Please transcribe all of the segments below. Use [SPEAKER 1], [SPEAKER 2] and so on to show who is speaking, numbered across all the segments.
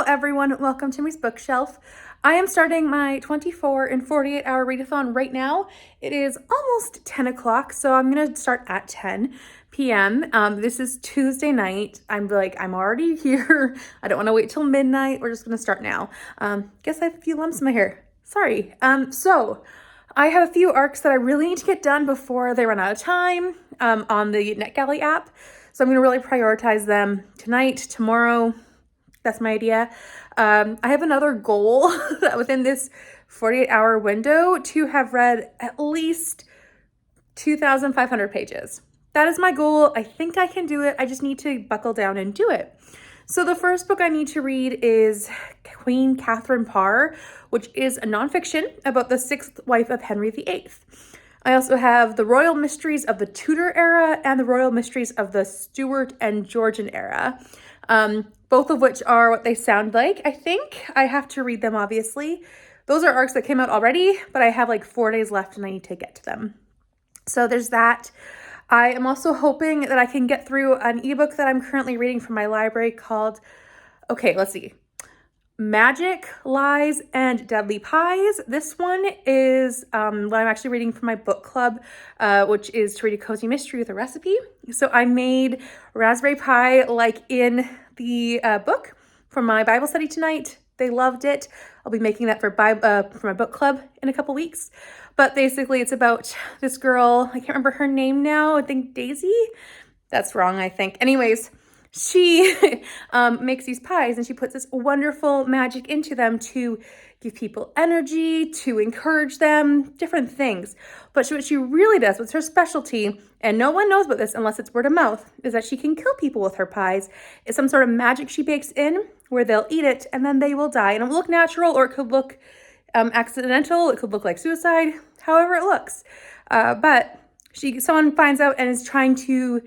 [SPEAKER 1] everyone, welcome to Miss Bookshelf. I am starting my 24 and 48 hour readathon right now. It is almost 10 o'clock, so I'm gonna start at 10 p.m. This is Tuesday night. I'm already here. I don't want to wait till midnight. We're just gonna start now. Guess I have a few lumps in my hair. Sorry. So I have a few arcs that I really need to get done before they run out of time on the NetGalley app. So I'm gonna really prioritize them tonight, tomorrow. That's my idea. I have another goal that within this 48-hour window to have read at least 2,500 pages. That is my goal. I think I can do it. I just need to buckle down and do it. So the first book I need to read is Queen Katherine Parr, which is a nonfiction about the sixth wife of Henry VIII. I also have The Royal Mysteries of the Tudor Era and The Royal Mysteries of the Stuart and Georgian Era. Both of which are what they sound like. I think I have to read them, obviously. Those are arcs that came out already, but I have like 4 days left and I need to get to them. So there's that. I am also hoping that I can get through an ebook that I'm currently reading from my library called, Magic, Lies, and Deadly Pies. This one is what I'm actually reading for my book club, which is to read a cozy mystery with a recipe. So I made raspberry pie like in the book for my Bible study tonight. They loved it. I'll be making that for my book club in a couple weeks. But basically it's about this girl, I can't remember her name now, I think Daisy? That's wrong, I think. Anyways, she makes these pies and she puts this wonderful magic into them to give people energy, to encourage them, different things. But what she really does, what's her specialty, and no one knows about this unless it's word of mouth, is that she can kill people with her pies. It's some sort of magic she bakes in where they'll eat it and then they will die. And it will look natural or it could look accidental. It could look like suicide, however it looks. But someone finds out and is trying to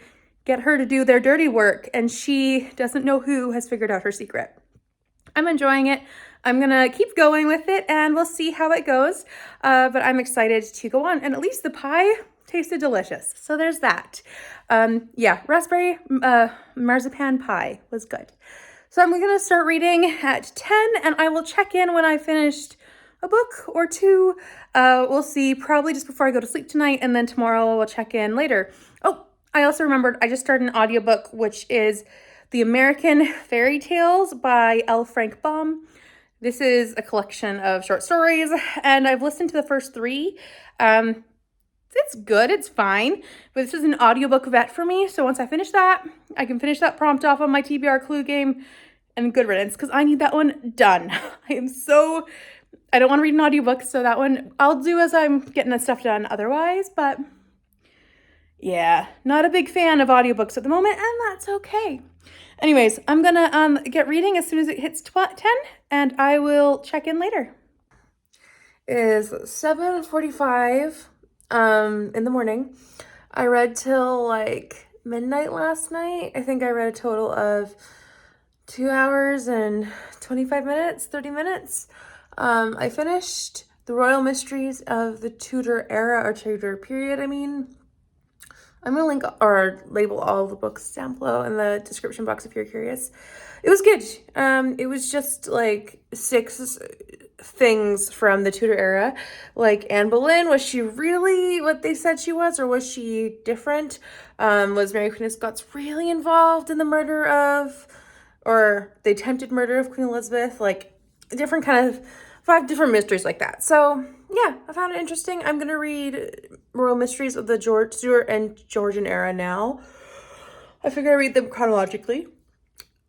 [SPEAKER 1] get her to do their dirty work, and she doesn't know who has figured out her secret. I'm enjoying it. I'm gonna keep going with it and we'll see how it goes. But I'm excited to go on, and at least the pie tasted delicious. So there's that. Raspberry marzipan pie was good. So I'm gonna start reading at 10 and I will check in when I finished a book or two. We'll see, probably just before I go to sleep tonight, and then tomorrow we'll check in later. Oh, I also remembered I just started an audiobook, which is The American Fairy Tales by L. Frank Baum. This is a collection of short stories, and I've listened to the first 3. It's good, it's fine, but this is an audiobook vet for me, so once I finish that, I can finish that prompt off on my TBR clue game, and good riddance, because I need that one done. I don't want to read an audiobook, so that one I'll do as I'm getting that stuff done otherwise, but yeah, not a big fan of audiobooks at the moment, and that's okay. Anyways, I'm gonna get reading as soon as it hits 10, and I will check in later. It is 7:45 in the morning. I read till like midnight last night. I think I read a total of 2 hours and 25 minutes, 30 minutes. I finished The Royal Mysteries of the Tudor Era, or Tudor period, I'm going to link or label all the books down below in the description box if you're curious. It was good. It was just like 6 things from the Tudor era. Like Anne Boleyn, was she really what they said she was, or was she different? Was Mary Queen of Scots really involved in the murder of, or the attempted murder of Queen Elizabeth? Like different kind of 5 different mysteries like that. So yeah, I found it interesting. I'm going to read Royal Mysteries of the Stuart and Georgian era now. I figure I read them chronologically.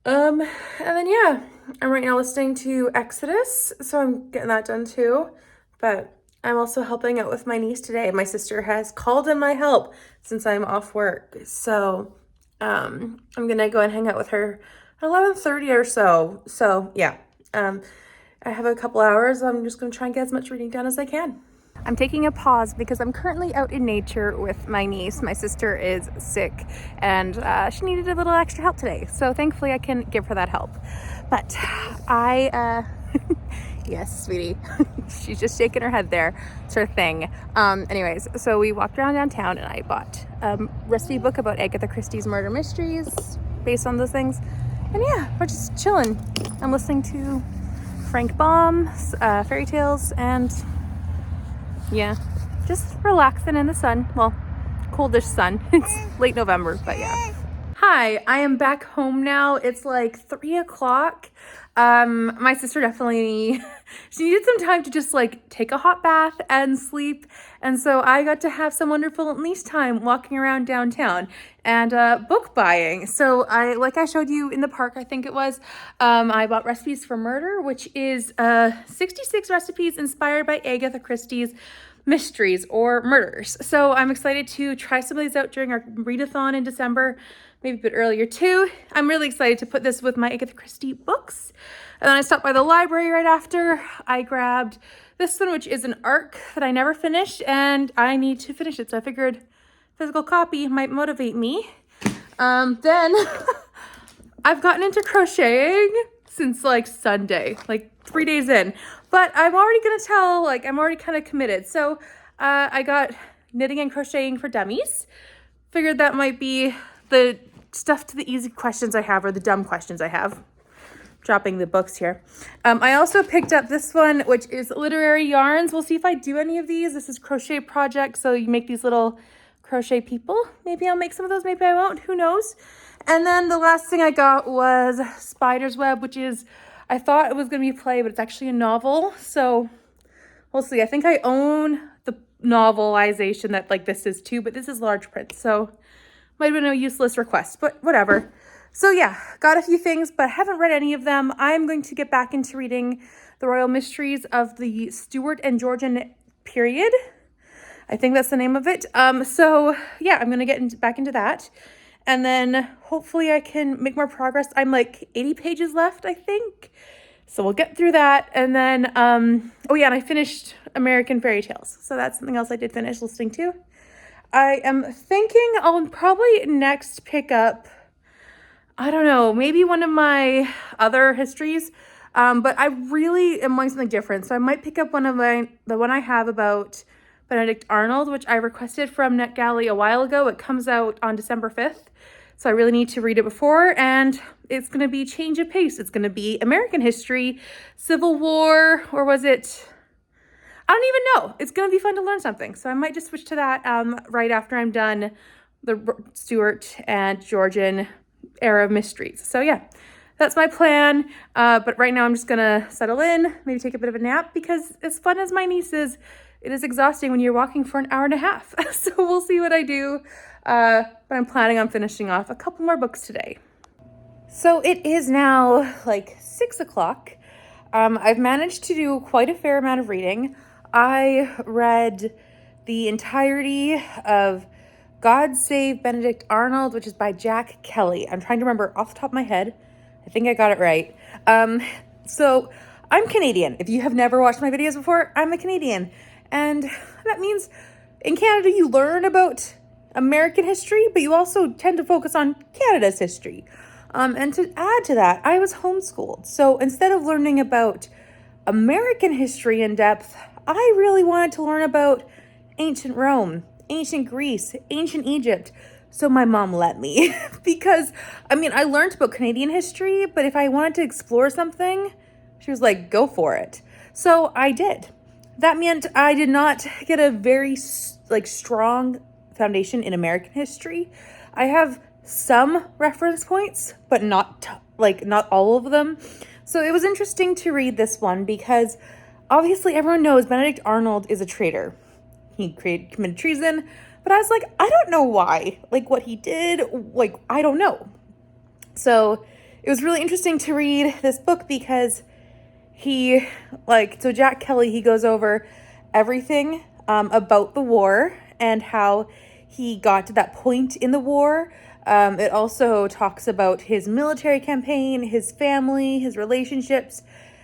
[SPEAKER 1] And then yeah, I'm right now listening to Exodus, so I'm getting that done too. But I'm also helping out with my niece today. My sister has called in my help since I'm off work. So I'm going to go and hang out with her at 11:30 or so. So yeah, I have a couple hours. I'm just going to try and get as much reading done as I can. I'm taking a pause because I'm currently out in nature with my niece. My sister is sick and she needed a little extra help today. So thankfully I can give her that help. But yes, sweetie, she's just shaking her head there. It's her thing. Anyways, so we walked around downtown and I bought a recipe book about Agatha Christie's murder mysteries based on those things. And yeah, we're just chilling. I'm listening to Frank Baum's fairy tales, and yeah, just relaxing in the sun. Well, coldish sun. It's late November, but yeah. Hi, I am back home now. It's like 3 o'clock. My sister definitely, she needed some time to just like take a hot bath and sleep. And so I got to have some wonderful niece time walking around downtown and book buying. So like I showed you in the park, I think it was, I bought Recipes for Murder, which is 66 recipes inspired by Agatha Christie's mysteries or murders. So I'm excited to try some of these out during our readathon in December, maybe a bit earlier too. I'm really excited to put this with my Agatha Christie books. And then I stopped by the library right after. I grabbed this one, which is an ARC that I never finished, and I need to finish it. So I figured physical copy might motivate me. Then I've gotten into crocheting since like Sunday, like 3 days in, but I'm already gonna tell, like I'm already kind of committed. So I got knitting and crocheting for dummies. Figured that might be the stuff to the easy questions I have, or the dumb questions I have. Dropping the books here. I also picked up this one, which is literary yarns. We'll see if I do any of these. This is Crochet Project, so you make these little crochet people. Maybe I'll make some of those, maybe I won't, who knows. And then the last thing I got was Spider's Web, which is, I thought it was going to be a play, but it's actually a novel. So we'll see. I think I own the novelization that like this is too, but this is large print. So might have been a useless request, but whatever. So yeah, got a few things, but haven't read any of them. I'm going to get back into reading The Royal Mysteries of the Stuart and Georgian period. I think that's the name of it. So yeah, I'm going to get back into that. And then hopefully I can make more progress. I'm like 80 pages left, I think. So we'll get through that. And then, oh yeah, and I finished American Fairy Tales. So that's something else I did finish listening to. I am thinking I'll probably next pick up, I don't know, maybe one of my other histories. But I really am wanting something different. So I might pick up the one I have about Benedict Arnold, which I requested from NetGalley a while ago. It comes out on December 5th. So I really need to read it before, and it's going to be change of pace. It's going to be American history, Civil War, or was it? I don't even know. It's going to be fun to learn something. So I might just switch to that right after I'm done the Stuart and Georgian era of mysteries. So yeah, that's my plan. But right now I'm just going to settle in, maybe take a bit of a nap, because as fun as my niece is, it is exhausting when you're walking for an hour and a half. So we'll see what I do. But I'm planning on finishing off a couple more books today. So it is now like 6 o'clock. I've managed to do quite a fair amount of reading. I read the entirety of God Save Benedict Arnold, which is by Jack Kelly. I'm trying to remember off the top of my head. I think I got it right. So I'm Canadian. If you have never watched my videos before, I'm a Canadian. And that means in Canada, you learn about American history, but you also tend to focus on Canada's history. And to add to that, I was homeschooled. So instead of learning about American history in depth, I really wanted to learn about ancient Rome, ancient Greece, ancient Egypt. So my mom let me because, I mean, I learned about Canadian history, but if I wanted to explore something, she was like, go for it. So I did. That meant I did not get a very strong foundation in American history. I have some reference points, but not all of them. So it was interesting to read this one because obviously everyone knows Benedict Arnold is a traitor. He committed treason, but I was like, I don't know why. Like what he did, I don't know. So it was really interesting to read this book because so Jack Kelly, he goes over everything about the war and how he got to that point in the war. It also talks about his military campaign, his family, his relationships,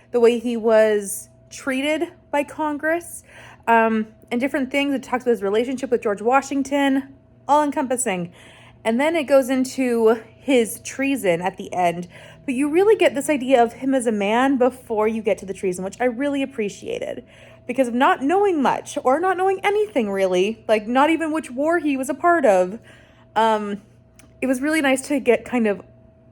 [SPEAKER 1] the way he was treated by Congress, and different things. It talks about his relationship with George Washington, all encompassing. And then it goes into his treason at the end. But you really get this idea of him as a man before you get to the treason, which I really appreciated. Because of not knowing much, or not knowing anything really, like not even which war he was a part of, it was really nice to get kind of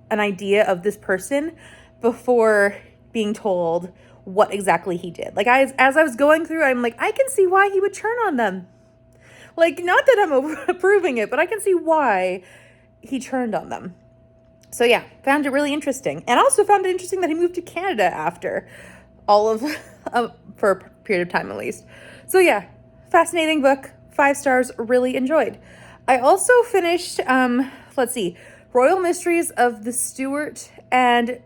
[SPEAKER 1] an idea of this person before being told what exactly he did. Like, as I was going through, I'm like, I can see why he would turn on them. Like, not that I'm approving it, but I can see why he turned on them. So yeah, found it really interesting. And also found it interesting that he moved to Canada after all of, for a period of time at least. So yeah, fascinating book, 5 stars, really enjoyed. I also finished, Royal Mysteries of the Stuart and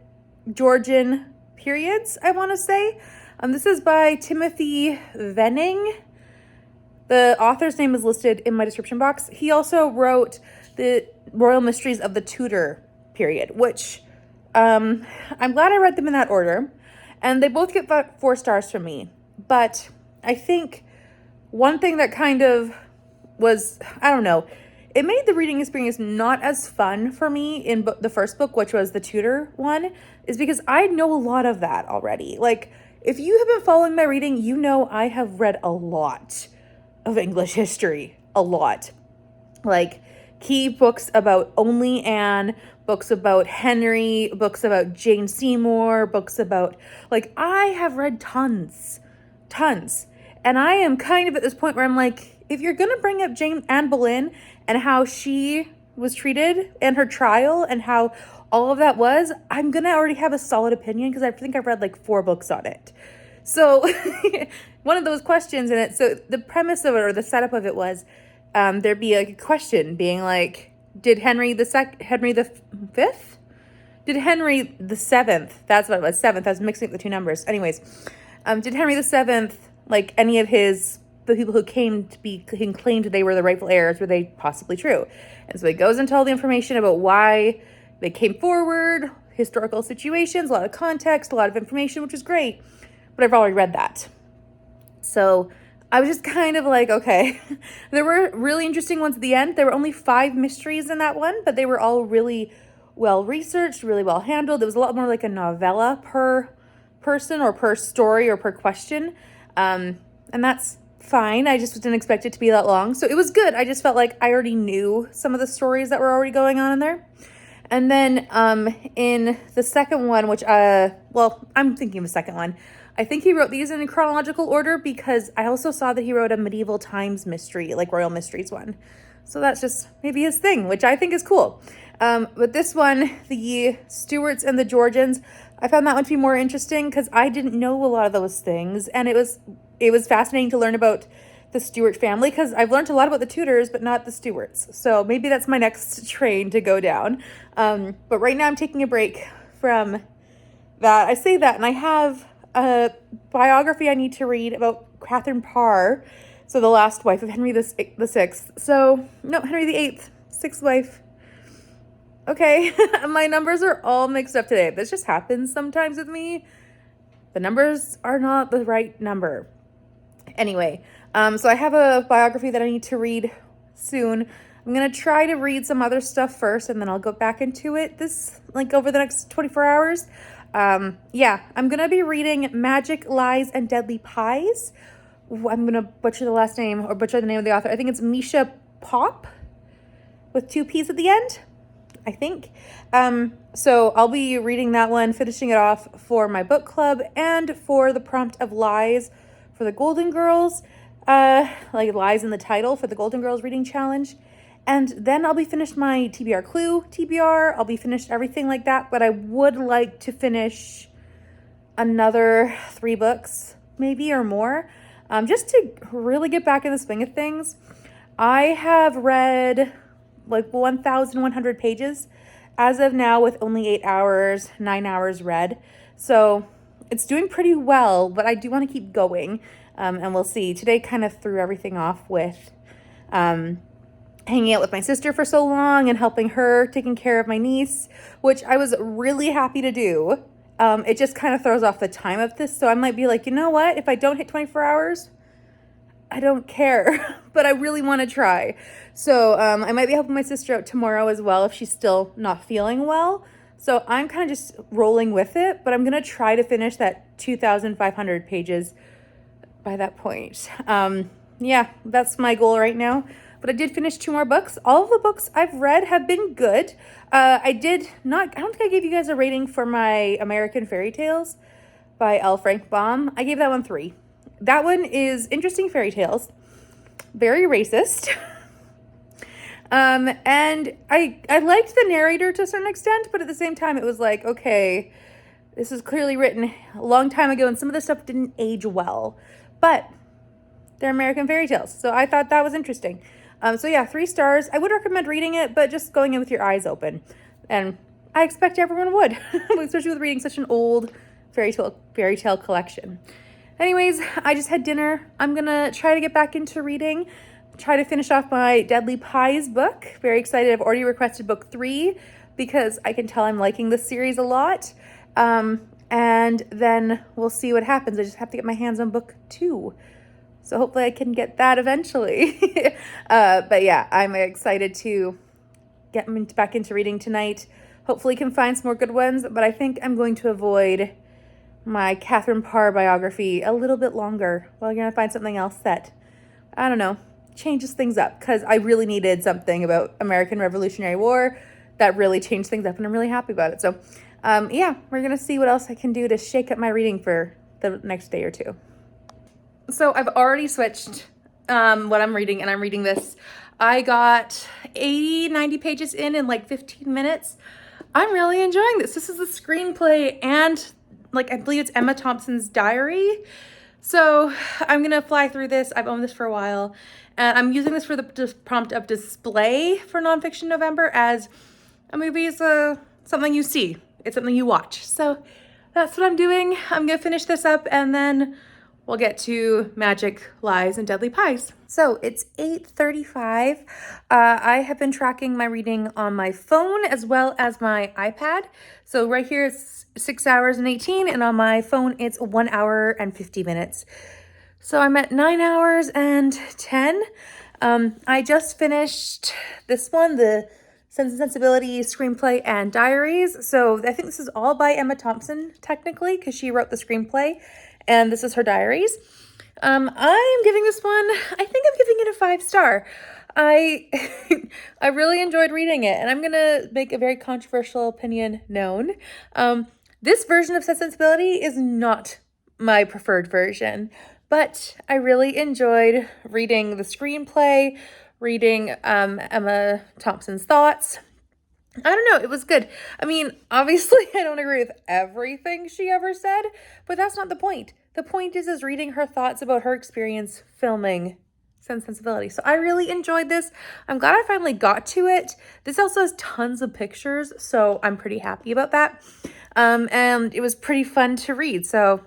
[SPEAKER 1] Georgian periods, I want to say. This is by Timothy Venning. The author's name is listed in my description box. He also wrote the Royal Mysteries of the Tudor period, which I'm glad I read them in that order. And they both get 4 stars from me. But I think one thing that kind of was, I don't know, it made the reading experience not as fun for me in the first book, which was the Tudor one, is because I know a lot of that already. Like, if you have been following my reading, you know I have read a lot of English history. A lot. Like, key books about only Anne, books about Henry, books about Jane Seymour, books about, like, I have read tons. And I am kind of at this point where I'm like, if you're going to bring up Anne Boleyn and how she was treated and her trial and how all of that was, I'm going to already have a solid opinion because I think I've read like 4 books on it. So one of those questions in it, so the premise of it, or the setup of it was, there'd be like a question being like, did Henry the Fifth? Did Henry the Seventh? That's what it was. Seventh. I was mixing up the 2 numbers. Anyways, did Henry the Seventh, like any of the people who claimed they were the rightful heirs, were they possibly true? And so it goes into all the information about why they came forward, historical situations, a lot of context, a lot of information, which is great. But I've already read that. So I was just kind of like, okay. There were really interesting ones at the end. There were only 5 mysteries in that one, but they were all really well researched, really well handled. It was a lot more like a novella per person or per story or per question. And that's fine. I just didn't expect it to be that long. So it was good. I just felt like I already knew some of the stories that were already going on in there. And then in the second one, which, I'm thinking of the second one. I think he wrote these in chronological order because I also saw that he wrote a medieval times mystery, like Royal Mysteries one. So that's just maybe his thing, which I think is cool. But this one, the Stuarts and the Georgians, I found that one to be more interesting because I didn't know a lot of those things. And it was fascinating to learn about the Stuart family because I've learned a lot about the Tudors, but not the Stuarts. So maybe that's my next train to go down. But right now I'm taking a break from that. I say that, and I have a biography I need to read about Katherine Parr, so the last wife of Henry the Sixth. So, no, Henry the Eighth, 6th wife. Okay, my numbers are all mixed up today. This just happens sometimes with me. The numbers are not the right number. Anyway, so I have a biography that I need to read soon. I'm going to try to read some other stuff first, and then I'll go back into it over the next 24 hours. I'm going to be reading Magic, Lies, and Deadly Pies. I'm going to butcher the last name or butcher the name of the author. I think it's Misha Popp with 2 P's at the end, I think. So I'll be reading that one, finishing it off for my book club and for the prompt of lies for the Golden Girls, like lies in the title for the Golden Girls reading challenge. And then I'll be finished my TBR Clue, TBR. I'll be finished everything like that. But I would like to finish another 3 books, maybe, or more, just to really get back in the swing of things. I have read like 1,100 pages as of now with only 9 hours read. So it's doing pretty well, but I do want to keep going. And we'll see. Today kind of threw everything off with hanging out with my sister for so long and helping her, taking care of my niece, which I was really happy to do. It just kind of throws off the time of this. So I might be like, you know what? If I don't hit 24 hours, I don't care, but I really want to try. So I might be helping my sister out tomorrow as well if she's still not feeling well. So I'm kind of just rolling with it, but I'm going to try to finish that 2,500 pages by that point. That's my goal right now. but I did finish 2 more books. All of the books I've read have been good. I don't think I gave you guys a rating for my American Fairy Tales by L. Frank Baum. I gave that one 3. That one is interesting fairy tales, very racist. And I liked the narrator to a certain extent, but at the same time, it was like, okay, this was clearly written a long time ago, and some of the stuff didn't age well, but they're American fairy tales, so I thought that was interesting. So yeah, 3 stars. I would recommend reading it, but just going in with your eyes open, and I expect everyone would, especially with reading such an old fairy tale collection. Anyways, I just had dinner. I'm gonna try to get back into reading, try to finish off my Deadly Pies book. Very excited. I've already requested book 3 because I can tell I'm liking this series a lot. And then we'll see what happens. I just have to get my hands on book 2. So hopefully I can get that eventually. But yeah, I'm excited to get back into reading tonight. Hopefully can find some more good ones, but I think I'm going to avoid my Katherine Parr biography a little bit longer. Well, you're gonna find something else that, I don't know, changes things up, because I really needed something about American Revolutionary War that really changed things up, and I'm really happy about it. So yeah, we're gonna see what else I can do to shake up my reading for the next day or 2. So I've already switched what I'm reading, and I'm reading this. I got 90 pages in like 15 minutes. I'm really enjoying this. This is a screenplay, and like I believe it's Emma Thompson's diary. So I'm gonna fly through this. I've owned this for a while, and I'm using this for the prompt of display for Nonfiction November, as a movie is something you see. It's something you watch. So that's what I'm doing. I'm gonna finish this up, and then we'll get to Magic, Lies, and Deadly Pies. So it's 8:35. I have been tracking my reading on my phone as well as my iPad. So right here it's 6 hours and 18, and on my phone it's 1 hour and 50 minutes. So I'm at 9 hours and 10. I just finished this one, the Sensibility, Screenplay, and Diaries. So I think this is all by Emma Thompson, technically, because she wrote the screenplay, and this is her diaries. I am giving this one, I think I'm giving it a 5-star. I really enjoyed reading it, and I'm gonna make a very controversial opinion known. This version of Sensibility is not my preferred version, but I really enjoyed reading the screenplay, reading Emma Thompson's thoughts. I don't know, it was good. I mean, obviously I don't agree with everything she ever said, but that's not the point. The point is reading her thoughts about her experience filming Sensibility. So I really enjoyed this. I'm glad I finally got to it. This also has tons of pictures, so I'm pretty happy about that. And it was pretty fun to read. So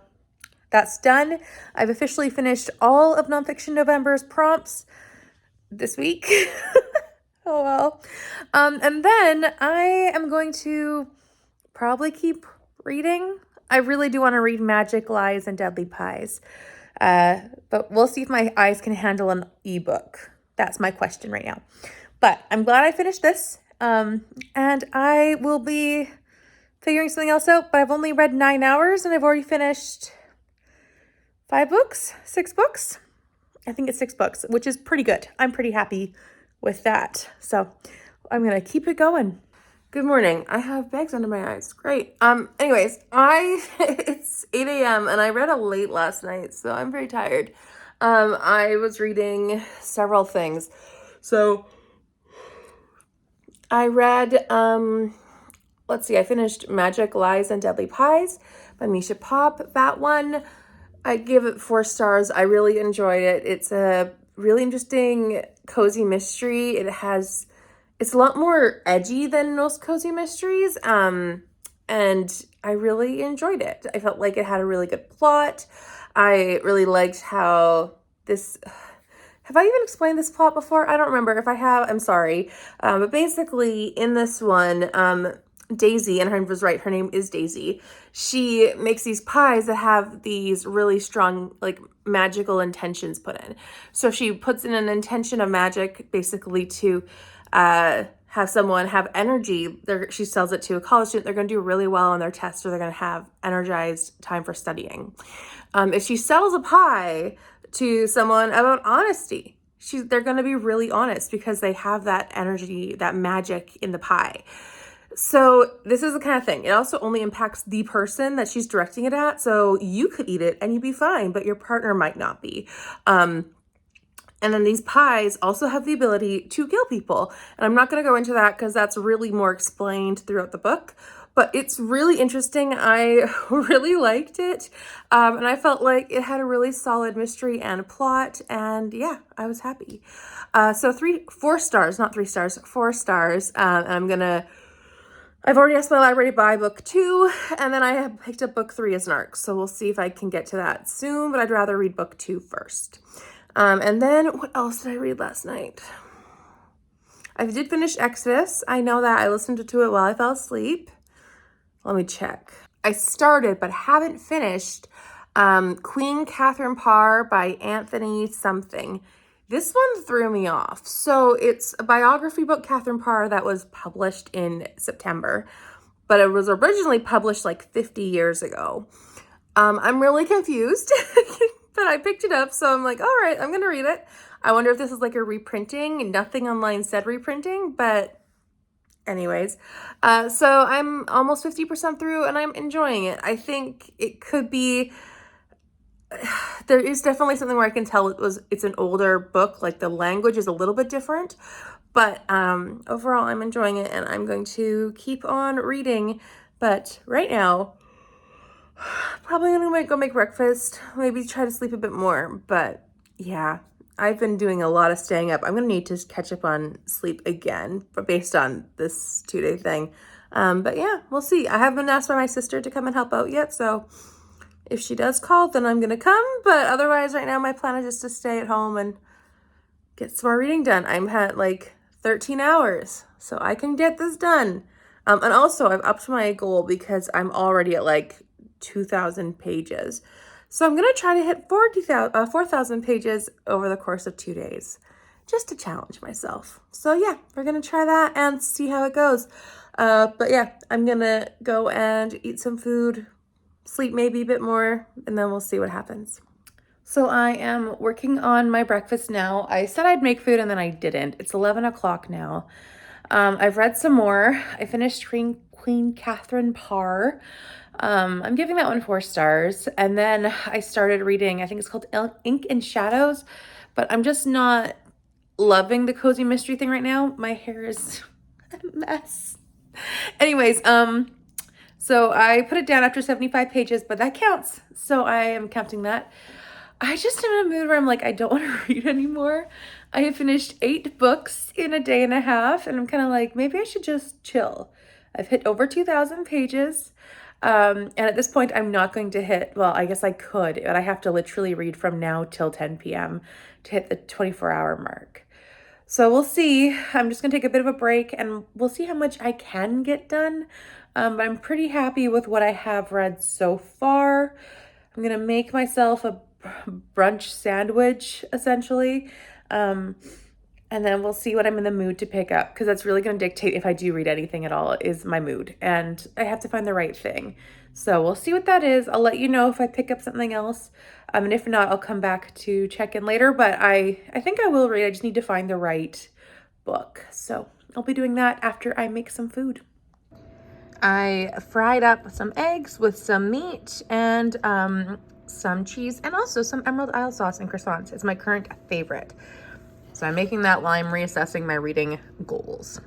[SPEAKER 1] that's done. I've officially finished all of Nonfiction November's prompts this week. Oh well. And then I am going to probably keep reading. I really do want to read Magic, Lies, and Deadly Pies. But we'll see if my eyes can handle an ebook. That's my question right now. But I'm glad I finished this. And I will be figuring something else out. But I've only read 9 hours, and I've already finished 6 books. I think it's 6 books, which is pretty good. I'm pretty happy with that. So I'm going to keep it going.
[SPEAKER 2] Good morning. I have bags under my eyes. Great. Anyways, it's 8 a.m. and I read a late last night, so I'm very tired. I was reading several things. So I read, let's see, I finished Magic, Lies, and Deadly Pies by Misha Popp. That one, I give it 4 stars. I really enjoyed it. It's a really interesting cozy mystery. It's a lot more edgy than most cozy mysteries. And I really enjoyed it. I felt like it had a really good plot. I really liked how this, have I even explained this plot before? I don't remember. If I have, I'm sorry. But basically in this one, Daisy, and her was right, her name is Daisy. She makes these pies that have these really strong, like, magical intentions put in. So she puts in an intention of magic, basically to have someone have energy. She sells it to a college student. They're going to do really well on their test, or they're going to have energized time for studying. If she sells a pie to someone about honesty, they're going to be really honest because they have that energy, that magic in the pie. So this is the kind of thing. It also only impacts the person that she's directing it at. So you could eat it and you'd be fine, but your partner might not be. And then these pies also have the ability to kill people. And I'm not going to go into that because that's really more explained throughout the book. But it's really interesting. I really liked it. And I felt like it had a really solid mystery and plot. And yeah, I was happy. So 4 stars, not 3 stars, 4 stars. And I've already asked my library to buy book 2. And then I have picked up book 3 as an arc. So we'll see if I can get to that soon. But I'd rather read book 2 first. And then what else did I read last night? I did finish Exodus. I know that I listened to it while I fell asleep. Let me check. I started but haven't finished Queen Katherine Parr by Anthony something. This one threw me off. So it's a biography book, Katherine Parr, that was published in September, but it was originally published like 50 years ago. I'm really confused, but I picked it up. So I'm like, all right, I'm going to read it. I wonder if this is like a reprinting. Nothing online said reprinting, but anyways, so I'm almost 50% through and I'm enjoying it. I think it could be, there is definitely something where I can tell it's an older book, like the language is a little bit different, but overall I'm enjoying it and I'm going to keep on reading. But right now, probably gonna go make breakfast, maybe try to sleep a bit more, but yeah. I've been doing a lot of staying up. I'm going to need to catch up on sleep again, but based on this 2-day thing. But yeah, we'll see. I haven't asked for my sister to come and help out yet. So if she does call, then I'm going to come. But otherwise, right now, my plan is just to stay at home and get some more reading done. I'm at like 13 hours, so I can get this done. And also, I've upped my goal because I'm already at like 2,000 pages. So I'm going to try to hit 4,000 pages over the course of 2 days, just to challenge myself. So yeah, we're going to try that and see how it goes. But yeah, I'm going to go and eat some food, sleep maybe a bit more, and then we'll see what happens. So I am working on my breakfast now. I said I'd make food and then I didn't. It's 11 o'clock now. I've read some more. I finished Queen Katherine Parr. I'm giving that one 4 stars. And then I started reading, I think it's called Ink and Shadows, but I'm just not loving the cozy mystery thing right now. My hair is a mess. Anyways, so I put it down after 75 pages, but that counts. So I am counting that. I just am in a mood where I'm like, I don't want to read anymore. I have finished 8 books in a day and a half, and I'm kind of like, maybe I should just chill. I've hit over 2,000 pages. And at this point, I'm not going to hit, well, I guess I could, but I have to literally read from now till 10 p.m. to hit the 24-hour mark. So we'll see. I'm just going to take a bit of a break and we'll see how much I can get done. But I'm pretty happy with what I have read so far. I'm going to make myself a brunch sandwich, essentially. And then we'll see what I'm in the mood to pick up, because that's really going to dictate if I do read anything at all, is my mood. And I have to find the right thing. So we'll see what that is. I'll let you know if I pick up something else. And if not, I'll come back to check in later. But I think I will read. I just need to find the right book. So I'll be doing that after I make some food. I fried up some eggs with some meat and some cheese and also some Emerald Isle sauce and croissants. It's my current favorite. So I'm making that while I'm reassessing my reading goals.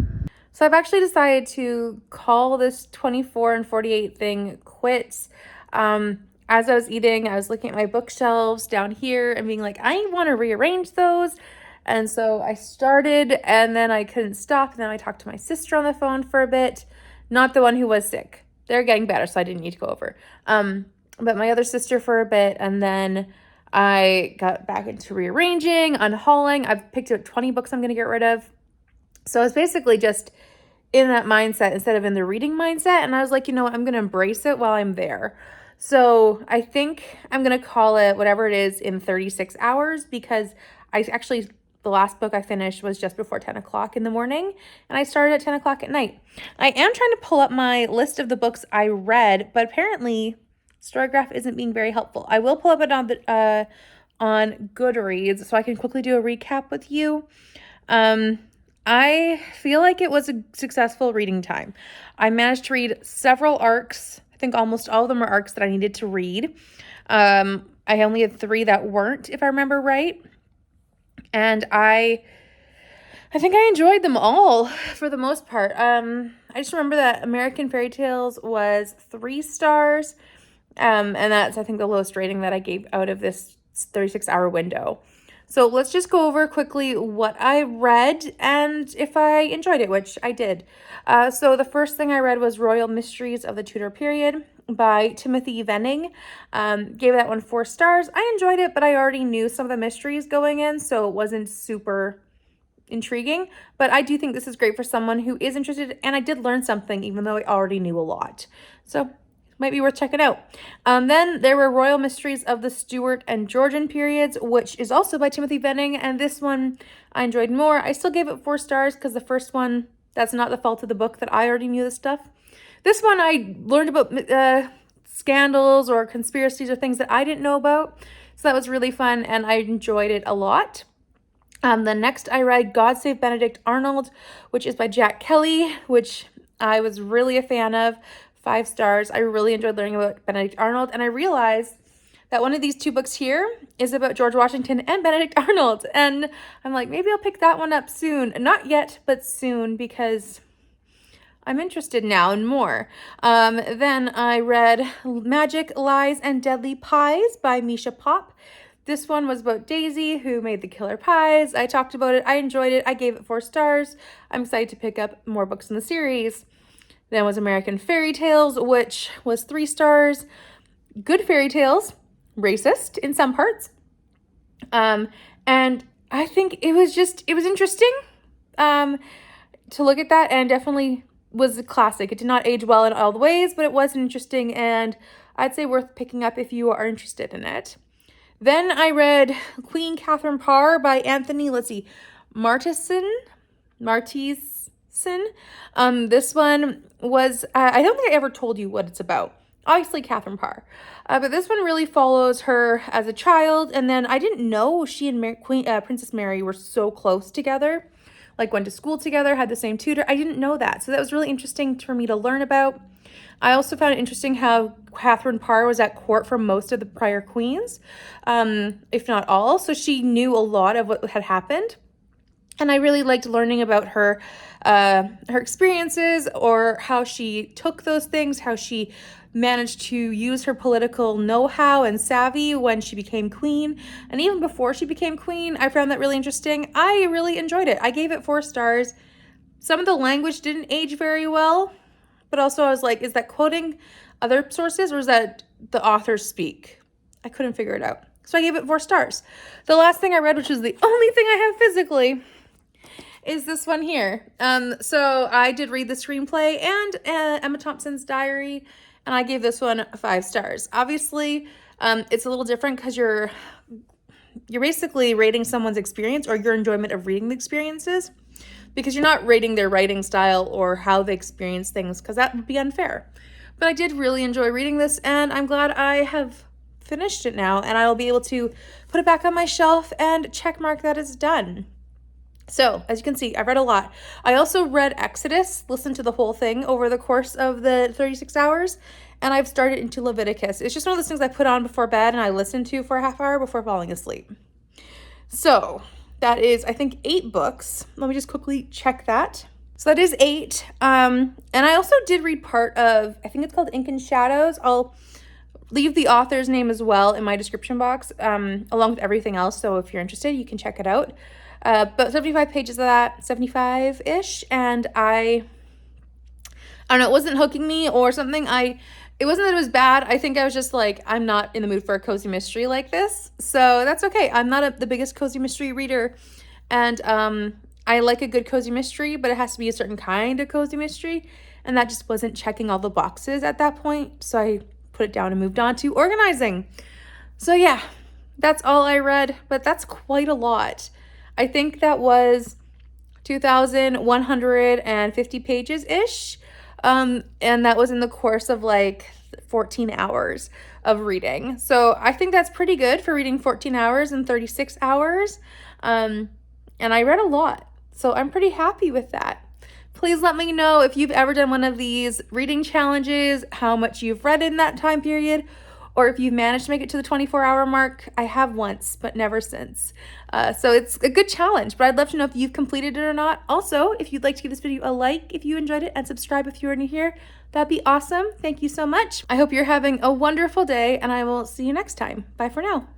[SPEAKER 2] So I've actually decided to call this 24 and 48 thing quits. As I was eating, I was looking at my bookshelves down here and being like, I want to rearrange those. And so I started and then I couldn't stop. And then I talked to my sister on the phone for a bit. Not the one who was sick. They're getting better, so I didn't need to go over. But my other sister for a bit, and then I got back into rearranging, unhauling. I've picked up 20 books I'm going to get rid of. So I was basically just in that mindset instead of in the reading mindset. And I was like, you know what? I'm going to embrace it while I'm there. So I think I'm going to call it whatever it is in 36 hours, because the last book I finished was just before 10 o'clock in the morning, and I started at 10 o'clock at night. I am trying to pull up my list of the books I read, but apparently Storygraph isn't being very helpful. I will pull up it on the
[SPEAKER 1] on Goodreads, so I can quickly do a recap with you. I feel like it was a successful reading time. I managed to read several arcs. I think almost all of them are arcs that I needed to read. I only had 3 that weren't, if I remember right. And I think I enjoyed them all for the most part. I just remember that American Fairy Tales was 3 stars. And that's, I think, the lowest rating that I gave out of this 36-hour window. So let's just go over quickly what I read and if I enjoyed it, which I did. So the first thing I read was Royal Mysteries of the Tudor Period by Timothy Venning. Gave that one 4 stars. I enjoyed it, but I already knew some of the mysteries going in, so it wasn't super intriguing. But I do think this is great for someone who is interested, and I did learn something, even though I already knew a lot. So might be worth checking out. Then there were Royal Mysteries of the Stuart and Georgian periods, which is also by Timothy Venning, and this one I enjoyed more. I still gave it 4 stars because the first one, that's not the fault of the book that I already knew this stuff. This one I learned about scandals or conspiracies or things that I didn't know about, so that was really fun, and I enjoyed it a lot. The next I read God Save Benedict Arnold, which is by Jack Kelly, which I was really a fan of. 5 stars. I really enjoyed learning about Benedict Arnold, and I realized that one of these 2 books here is about George Washington and Benedict Arnold, and I'm like, maybe I'll pick that one up soon. Not yet, but soon, because I'm interested now and more. Then I read Magic, Lies, and Deadly Pies by Misha Popp. This one was about Daisy, who made the killer pies. I talked about it. I enjoyed it. I gave it 4 stars. I'm excited to pick up more books in the series. Then was American Fairy Tales, which was 3 stars. Good fairy tales, racist in some parts. And I think it was interesting to look at that, and definitely was a classic. It did not age well in all the ways, but it was interesting, and I'd say worth picking up if you are interested in it. Then I read Queen Katherine Parr by Anthony, Martienssen. This one was, I don't think I ever told you what it's about. Obviously Katherine Parr. But this one really follows her as a child, and then I didn't know she and Princess Mary were so close together. Like went to school together, had the same tutor. I didn't know that. So that was really interesting for me to learn about. I also found it interesting how Katherine Parr was at court for most of the prior queens, if not all. So she knew a lot of what had happened. And I really liked learning about her experiences, or how she took those things, how she managed to use her political know-how and savvy when she became queen. And even before she became queen, I found that really interesting. I really enjoyed it. I gave it 4 stars. Some of the language didn't age very well, but also I was like, is that quoting other sources, or is that the authors speak? I couldn't figure it out. So I gave it 4 stars. The last thing I read, which is the only thing I have physically, is this one here. So I did read the screenplay and Emma Thompson's diary, and I gave this one 5 stars. Obviously, it's a little different because you're basically rating someone's experience or your enjoyment of reading the experiences, because you're not rating their writing style or how they experience things, because that would be unfair. But I did really enjoy reading this, and I'm glad I have finished it now, and I will be able to put it back on my shelf and check mark that it's done. So, as you can see, I've read a lot. I also read Exodus, listened to the whole thing over the course of the 36 hours, and I've started into Leviticus. It's just one of those things I put on before bed and I listen to for a half hour before falling asleep. So, that is, I think, 8 books. Let me just quickly check that. So that is 8. And I also did read part of, I think it's called Ink and Shadows. I'll leave the author's name as well in my description box, along with everything else. So if you're interested, you can check it out. But 75 pages of that, 75-ish, and I don't know, it wasn't hooking me or something. It wasn't that it was bad. I think I was just like, I'm not in the mood for a cozy mystery like this. So that's okay. I'm not the biggest cozy mystery reader, and I like a good cozy mystery, but it has to be a certain kind of cozy mystery, and that just wasn't checking all the boxes at that point. So I put it down and moved on to organizing. So yeah, that's all I read, but that's quite a lot. I think that was 2,150 pages-ish, and that was in the course of like 14 hours. of reading. So I think that's pretty good for reading 14 hours and 36 hours. And I read a lot, so I'm pretty happy with that. Please let me know if you've ever done one of these reading challenges, how much you've read in that time period, or if you've managed to make it to the 24-hour mark. I have once, but never since. So it's a good challenge, but I'd love to know if you've completed it or not. Also, if you'd like to give this video a like if you enjoyed it, and subscribe if you're new here, that'd be awesome. Thank you so much. I hope you're having a wonderful day, and I will see you next time. Bye for now.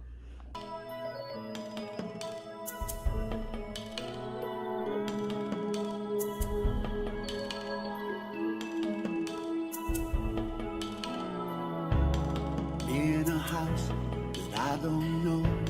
[SPEAKER 3] In a house that I don't know,